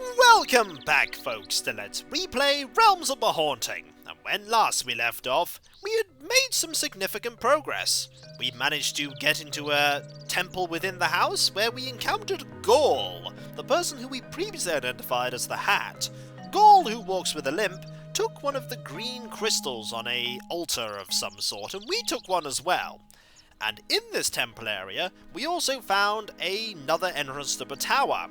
Welcome back, folks, to Let's Replay Realms of the Haunting. And when last we left off, we had made some significant progress. We managed to get into a temple within the house where we encountered Gaul, the person who we previously identified as the Hat. Gaul, who walks with a limp, took one of the green crystals on a altar of some sort, and we took one as well. And in this temple area, we also found another entrance to the tower.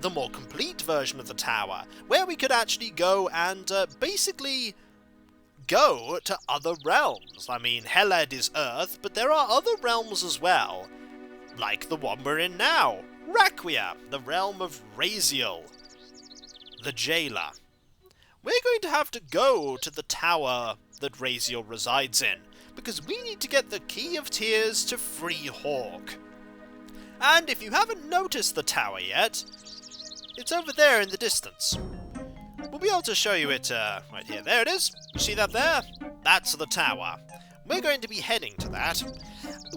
The more complete version of the tower, where we could actually go and basically go to other realms. I mean, Heled is Earth, but there are other realms as well, like the one we're in now, Raquia, the realm of Raysiel, the jailer. We're going to have to go to the tower that Raysiel resides in, because we need to get the Key of Tears to free Hawk. And if you haven't noticed the tower yet, it's over there in the distance. We'll be able to show you it right here. There it is. You see that there? That's the tower. We're going to be heading to that.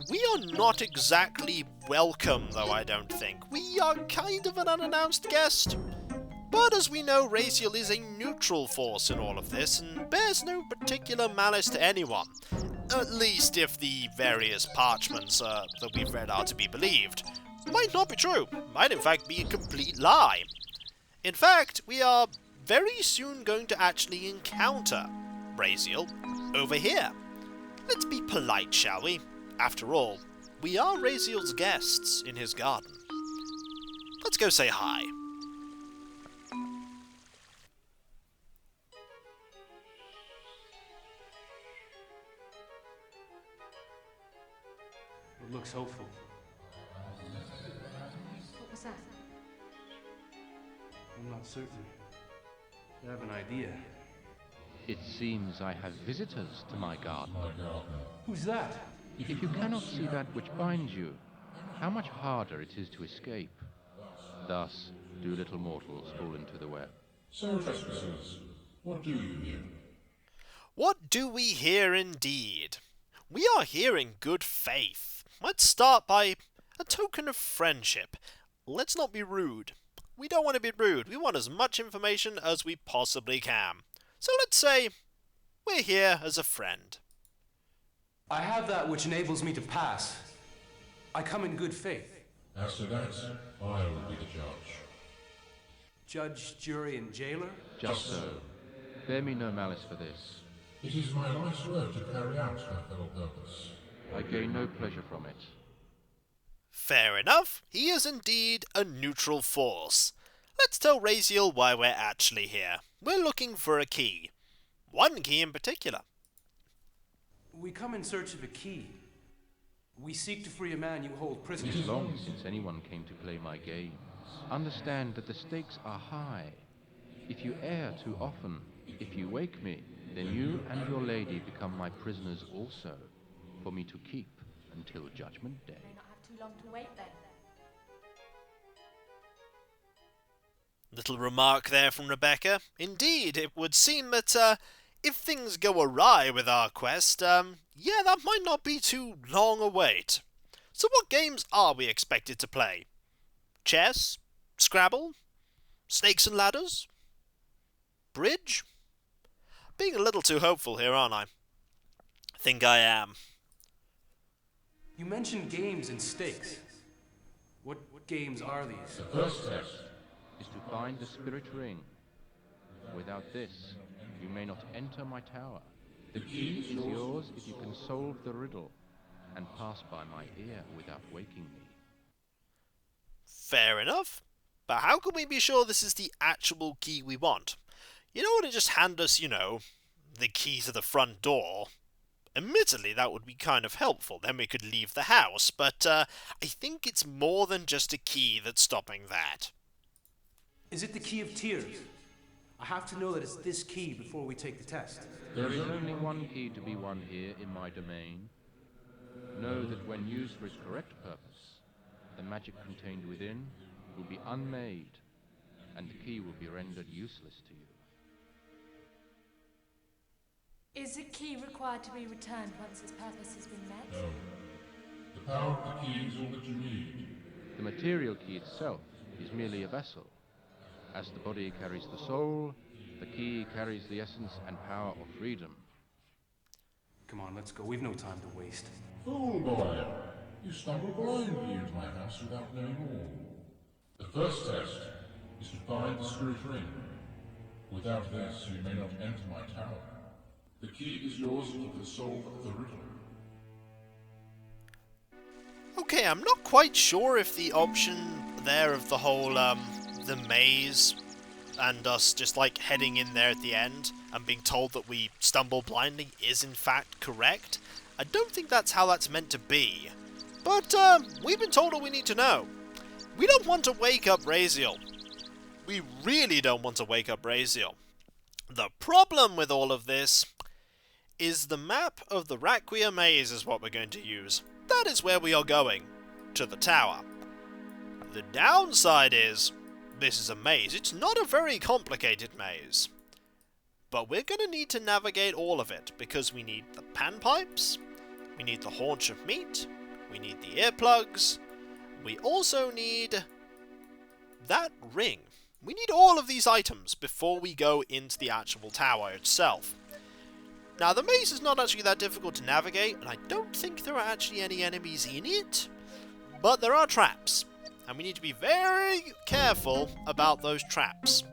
We are not exactly welcome, though, I don't think. We are kind of an unannounced guest. But as we know, Raysiel is a neutral force in all of this, and bears no particular malice to anyone. At least if the various parchments that we've read are to be believed. Might not be true. Might in fact be a complete lie. In fact, we are very soon going to actually encounter Raysiel over here. Let's be polite, shall we? After all, we are Raysiel's guests in his garden. Let's go say hi. It looks hopeful. What was that? I'm not certain. I have an idea. It seems I have visitors to my garden. Who's that? If you cannot see that which binds you, how much harder it is to escape. Thus do little mortals fall into the web. So, trespassers, what do you here? What do we hear indeed? We are here in good faith. Let's start by a token of friendship. Let's not be rude. We don't want to be rude. We want as much information as we possibly can. So let's say we're here as a friend. I have that which enables me to pass. I come in good faith. As to that, I will be the judge. Judge, jury, and jailer? Just so. Bear me no malice for this. It is my life's work to carry out that fellow purpose. I gain no pleasure from it. Fair enough. He is indeed a neutral force. Let's tell Raysiel why we're actually here. We're looking for a key. One key in particular. We come in search of a key. We seek to free a man you hold prisoner. It is long since anyone came to play my games. Understand that the stakes are high. If you err too often, if you wake me, then you and your lady become my prisoners also, for me to keep until Judgment Day. May not have too long to wait then. Little remark there from Rebecca. Indeed, it would seem that if things go awry with our quest, yeah, that might not be too long a wait. So what games are we expected to play? Chess? Scrabble? Snakes and ladders? Bridge? Being a little too hopeful here, aren't I? Think I am. You mentioned games and stakes. What games are these? The first test. Is to find the spirit ring. Without this, you may not enter my tower. The key is yours if you can solve the riddle and pass by my ear without waking me. Fair enough. But how can we be sure this is the actual key we want? You don't want to just hand us, the key to the front door. Admittedly, that would be kind of helpful, then we could leave the house, but I think it's more than just a key that's stopping that. Is it the Key of Tears? I have to know that it's this key before we take the test. There is only one key to be won here in my domain. Know that when used for its correct purpose, the magic contained within will be unmade, and the key will be rendered useless to you. Is the key required to be returned once its purpose has been met? No. The power of the key is all that you need. The material key itself is merely a vessel. As the body carries the soul, the key carries the essence and power of freedom. Come on, let's go. We've no time to waste. Fool boy! You stumbled blindly into my house without knowing all. The first test is to find the spirit ring. Without this, you may not enter my tower. The key is yours for the solve the riddle. Okay, I'm not quite sure if the option there of the whole, the maze and us just, like, heading in there at the end and being told that we stumble blindly is in fact correct. I don't think that's how that's meant to be. But, we've been told all we need to know. We don't want to wake up Raysiel. We really don't want to wake up Raysiel. The problem with all of this is the map of the Raquia maze is what we're going to use. That is where we are going. To the tower. The downside is, this is a maze. It's not a very complicated maze. But we're going to need to navigate all of it, because we need the panpipes, we need the haunch of meat, we need the earplugs, we also need that ring. We need all of these items before we go into the actual tower itself. Now, the maze is not actually that difficult to navigate, and I don't think there are actually any enemies in it, but there are traps, and we need to be very careful about those traps.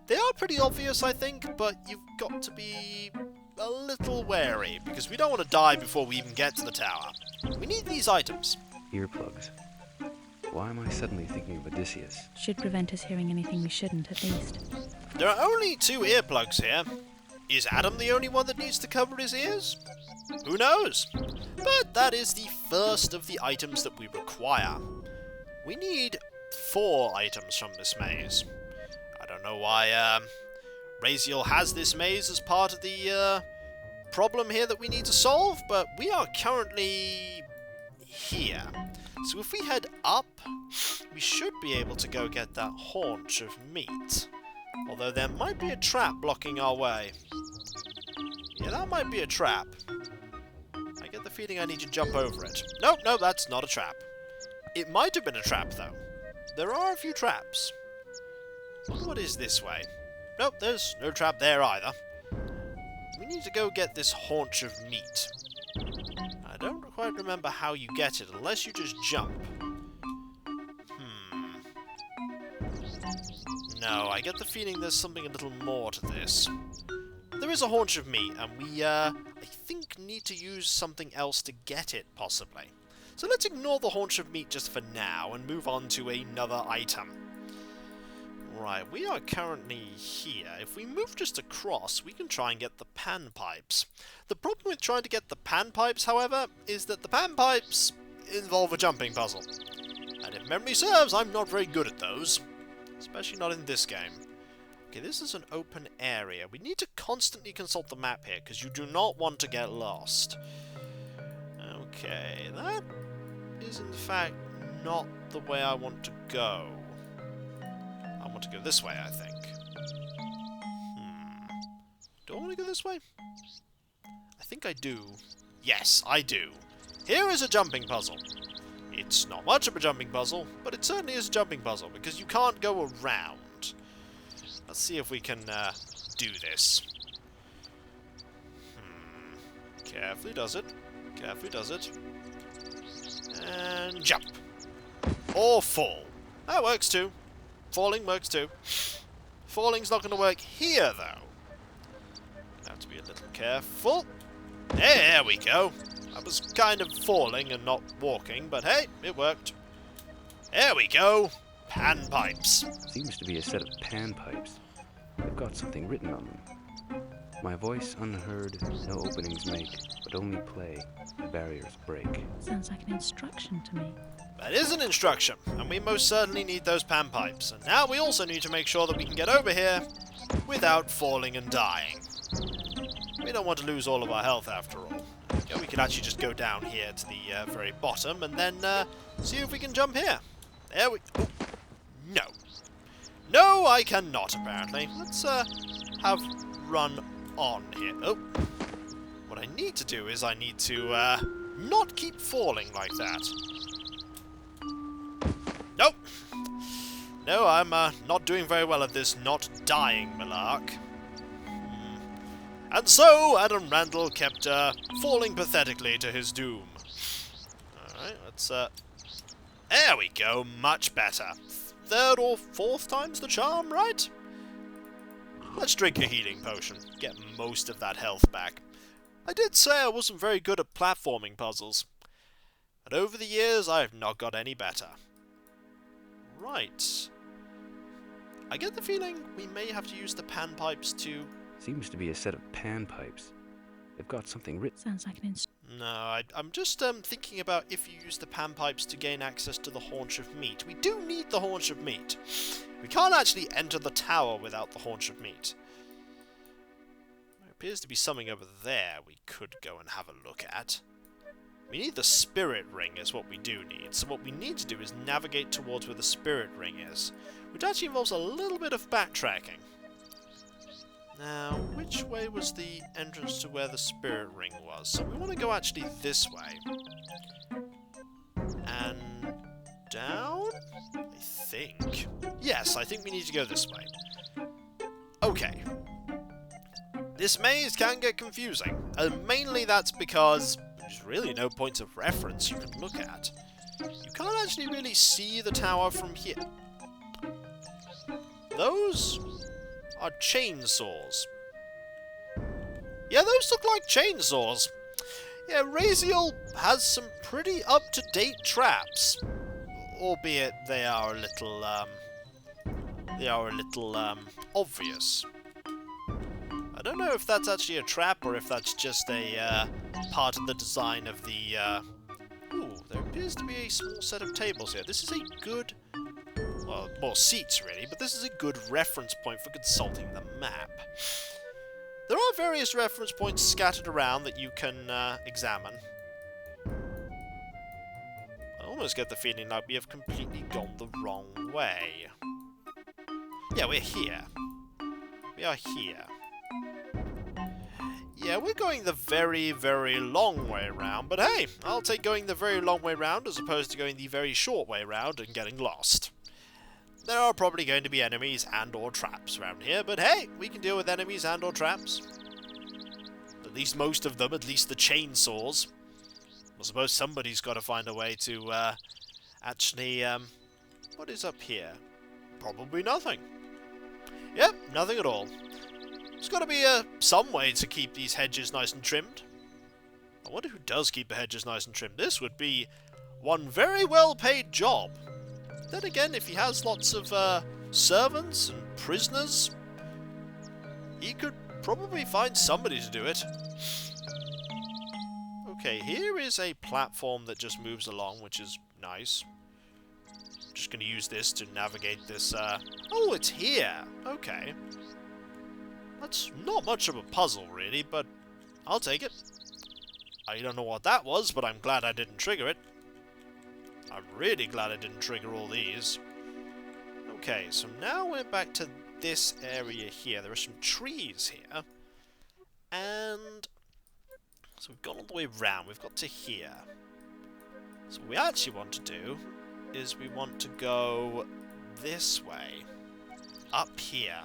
They are pretty obvious, I think, but you've got to be a little wary, because we don't want to die before we even get to the tower. We need these items. Earplugs. Why am I suddenly thinking of Odysseus? Should prevent us hearing anything we shouldn't, at least. There are only 2 earplugs here. Is Adam the only one that needs to cover his ears? Who knows? But that is the first of the items that we require. We need 4 items from this maze. I don't know why Raysiel has this maze as part of the problem here that we need to solve, but we are currently here. So if we head up, we should be able to go get that haunch of meat. Although there might be a trap blocking our way. Yeah, that might be a trap. I get the feeling I need to jump over it. Nope, no, that's not a trap. It might have been a trap, though. There are a few traps. What is this way? Nope, there's no trap there either. We need to go get this haunch of meat. I don't quite remember how you get it, unless you just jump. No, I get the feeling there's something a little more to this. There is a haunch of meat, and we, I think, need to use something else to get it, possibly. So let's ignore the haunch of meat just for now, and move on to another item. Right, we are currently here. If we move just across, we can try and get the panpipes. The problem with trying to get the panpipes, however, is that the panpipes involve a jumping puzzle. And if memory serves, I'm not very good at those. Especially not in this game. Okay, this is an open area. We need to constantly consult the map here, because you do not want to get lost. Okay, that is in fact not the way I want to go. I want to go this way, I think. Do I want to go this way? I think I do. Yes, I do. Here is a jumping puzzle. It's not much of a jumping puzzle, but it certainly is a jumping puzzle, because you can't go around. Let's see if we can do this. Carefully does it. Carefully does it. And jump. Or fall. That works too. Falling works too. Falling's not going to work here, though. Have to be a little careful. There we go. I was kind of falling and not walking, but hey, it worked. There we go. Panpipes. Seems to be a set of panpipes. They've got something written on them. My voice unheard, no openings make, but only play, the barriers break. Sounds like an instruction to me. That is an instruction, and we most certainly need those panpipes. And now we also need to make sure that we can get over here without falling and dying. We don't want to lose all of our health after all. Yeah, we can actually just go down here to the very bottom and then see if we can jump here. There we... Oh, no. No, I cannot, apparently. Let's have run on here. Oh. What I need to do is I need to not keep falling like that. Nope. No, I'm not doing very well at this not dying malark. And so Adam Randall kept falling pathetically to his doom. Alright, let's there we go, much better. Third or fourth time's the charm, right? Let's drink a healing potion, get most of that health back. I did say I wasn't very good at platforming puzzles, but over the years I have not got any better. Right. I get the feeling we may have to use the panpipes to... Seems to be a set of panpipes. They've got something written. Sounds like an No, I'm just thinking about if you use the panpipes to gain access to the haunch of meat. We do need the haunch of meat. We can't actually enter the tower without the haunch of meat. There appears to be something over there we could go and have a look at. We need the spirit ring is what we do need. So what we need to do is navigate towards where the spirit ring is, which actually involves a little bit of backtracking. Now, which way was the entrance to where the spirit ring was? So we want to go actually this way. And down? I think. Yes, I think we need to go this way. Okay. This maze can get confusing. And mainly that's because there's really no points of reference you can look at. You can't actually really see the tower from here. Those are chainsaws. Yeah, those look like chainsaws. Yeah, Raysiel has some pretty up-to-date traps. Albeit they are a little obvious. I don't know if that's actually a trap or if that's just a part of the design of the... Ooh, there appears to be a small set of tables here. This is a good... Well, more seats really, but this is a good reference point for consulting the map. There are various reference points scattered around that you can examine. I almost get the feeling like we have completely gone the wrong way. Yeah, we're here. We are here. Yeah, we're going the very, very long way round, but hey, I'll take going the very long way round as opposed to going the very short way round and getting lost. There are probably going to be enemies and or traps around here, but hey, we can deal with enemies and or traps. At least most of them, at least the chainsaws. I suppose somebody's got to find a way to actually... what is up here? Probably nothing. Yep, nothing at all. There's got to be some way to keep these hedges nice and trimmed. I wonder who does keep the hedges nice and trimmed. This would be one very well-paid job. Then again, if he has lots of servants and prisoners, he could probably find somebody to do it. Okay, here is a platform that just moves along, which is nice. Just going to use this to navigate this... Oh, it's here! Okay. That's not much of a puzzle, really, but I'll take it. I don't know what that was, but I'm glad I didn't trigger it. I'm really glad I didn't trigger all these. Okay, so now we're back to this area here. There are some trees here. And... so we've gone all the way round. We've got to here. So what we actually want to do is we want to go this way. Up here.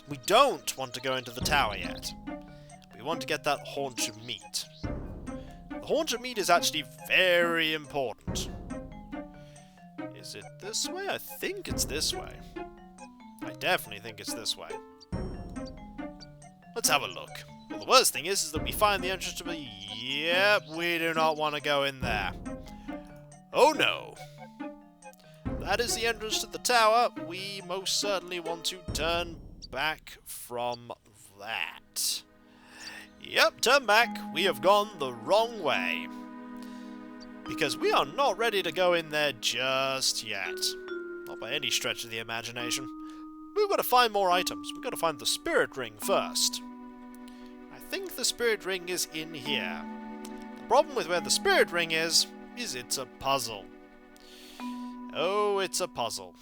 We don't want to go into the tower yet. We want to get that haunch of meat. The haunch of meat is actually very important. Is it this way? I think it's this way. I definitely think it's this way. Let's have a look. Well, the worst thing is that we find the entrance to the... Yep, we do not want to go in there. Oh no. That is the entrance to the tower. We most certainly want to turn back from that. Yep, turn back. We have gone the wrong way. Because we are not ready to go in there just yet. Not by any stretch of the imagination. We've got to find more items. We've got to find the spirit ring first. I think the spirit ring is in here. The problem with where the spirit ring is it's a puzzle. Oh, it's a puzzle.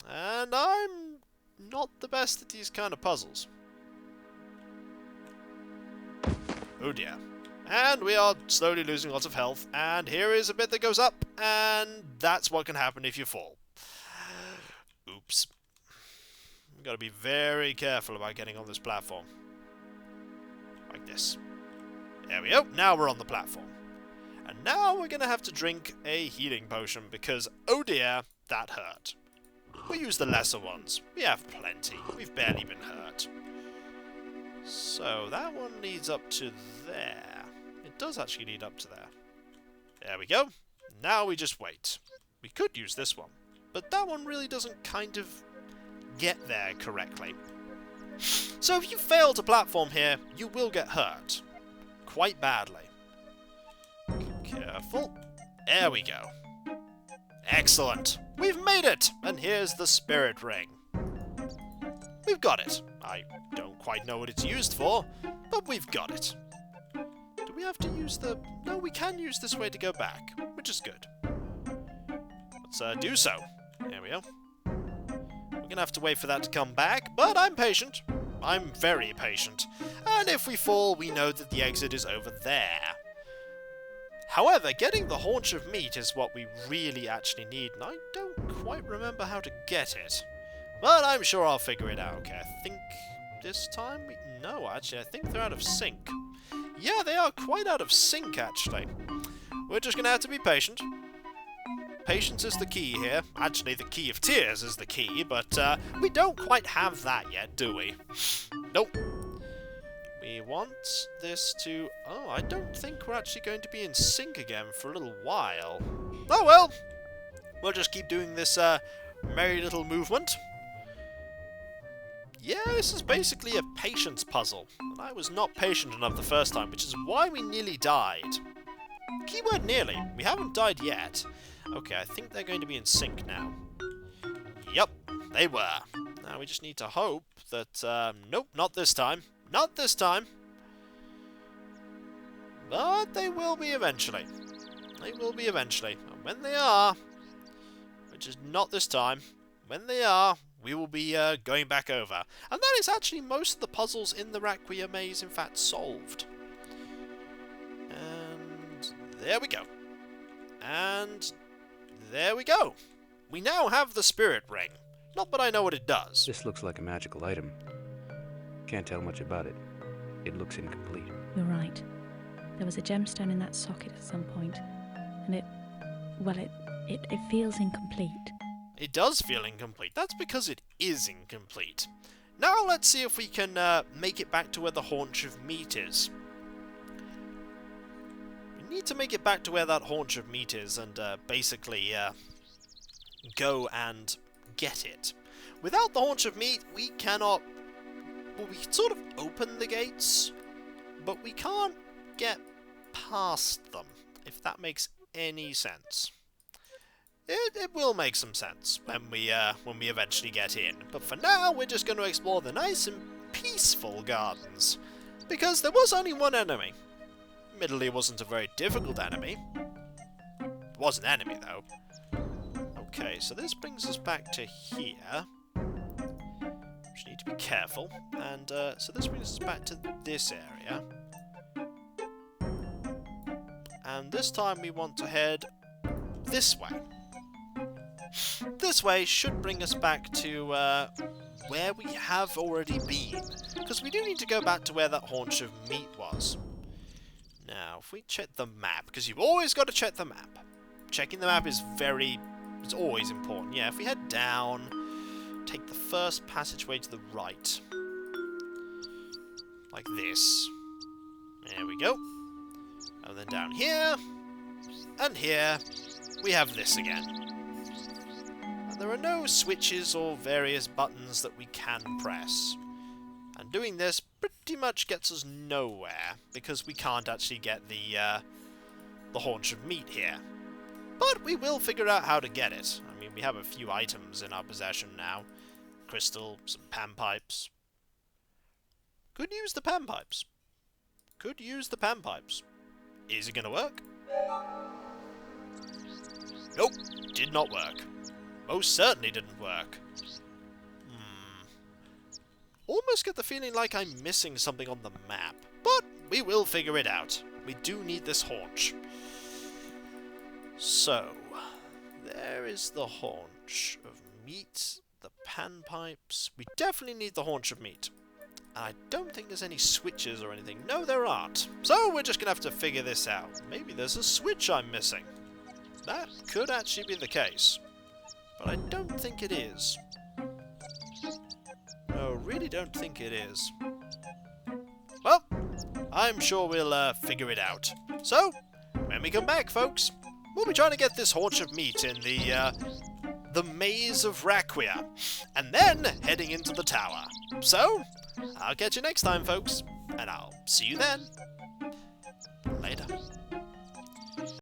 And I'm not the best at these kind of puzzles. Oh dear. And we are slowly losing lots of health. And here is a bit that goes up. And that's what can happen if you fall. Oops. Gotta be very careful about getting on this platform. Like this. There we go. Now we're on the platform. And now we're gonna have to drink a healing potion because, oh dear, that hurt. We'll use the lesser ones. We have plenty. We've barely been hurt. So, that one leads up to there. It does actually lead up to there. There we go. Now we just wait. We could use this one. But that one really doesn't kind of get there correctly. So if you fail to platform here, you will get hurt. Quite badly. Careful. There we go. Excellent. We've made it! And here's the spirit ring. We've got it. I don't quite know what it's used for, but we've got it. Do we have to use the... No, we can use this way to go back, which is good. Let's do so. There we go. We're gonna have to wait for that to come back, but I'm patient. I'm very patient. And if we fall, we know that the exit is over there. However, getting the haunch of meat is what we really actually need, and I don't quite remember how to get it. But I'm sure I'll figure it out. Okay, I think this time we... No, actually, I think they're out of sync. Yeah, they are quite out of sync, actually. We're just gonna have to be patient. Patience is the key here. Actually, the key of tears is the key, but we don't quite have that yet, do we? Nope. We want this to... Oh, I don't think we're actually going to be in sync again for a little while. Oh well! We'll just keep doing this merry little movement. Yeah, this is basically a patience puzzle. And I was not patient enough the first time, which is why we nearly died. Keyword nearly. We haven't died yet. Okay, I think they're going to be in sync now. Yep, they were. Now we just need to hope that... nope, not this time. Not this time. But they will be eventually. They will be eventually. And when they are, which is not this time, when they are, we will be going back over. And that is actually most of the puzzles in the Raquia maze, in fact, solved. And there we go. And there we go. We now have the spirit ring. Not that I know what it does. This looks like a magical item. Can't tell much about it. It looks incomplete. You're right. There was a gemstone in that socket at some point, and it feels incomplete. It does feel incomplete. That's because it is incomplete. Now let's see if we can make it back to where the haunch of meat is. We need to make it back to where that haunch of meat is and basically go and get it. Without the haunch of meat, we cannot... Well, we can sort of open the gates, but we can't get past them, if that makes any sense. It will make some sense when we eventually get in, but for now we're just going to explore the nice and peaceful gardens, because there was only one enemy. Admittedly, it wasn't a very difficult enemy. It was an enemy, though. Okay, so this brings us back to here. Just need to be careful, and so this brings us back to this area. And this time we want to head this way. This way should bring us back to where we have already been, because we do need to go back to where that haunch of meat was. Now, if we check the map, because you've always got to check the map. Checking the map is it's always important. Yeah, if we head down, take the first passageway to the right. Like this. There we go. And then down here, and here, we have this again. And there are no switches or various buttons that we can press. And doing this pretty much gets us nowhere, because we can't actually get the haunch of meat here. But we will figure out how to get it. I mean, we have a few items in our possession now. Crystal, some panpipes. Could use the panpipes. Could use the panpipes. Is it gonna work? Nope, did not work. Most certainly didn't work. Almost get the feeling like I'm missing something on the map. But we will figure it out. We do need this haunch. So, there is the haunch of meat the panpipes. We definitely need the haunch of meat. I don't think there's any switches or anything. No, there aren't. So we're just going to have to figure this out. Maybe there's a switch I'm missing. That could actually be the case. But I don't think it is. No, really don't think it is. Well, I'm sure we'll figure it out. So, when we come back, folks, we'll be trying to get this haunch of meat in the maze of Raquia, and then heading into the tower. So, I'll catch you next time, folks, and I'll see you then.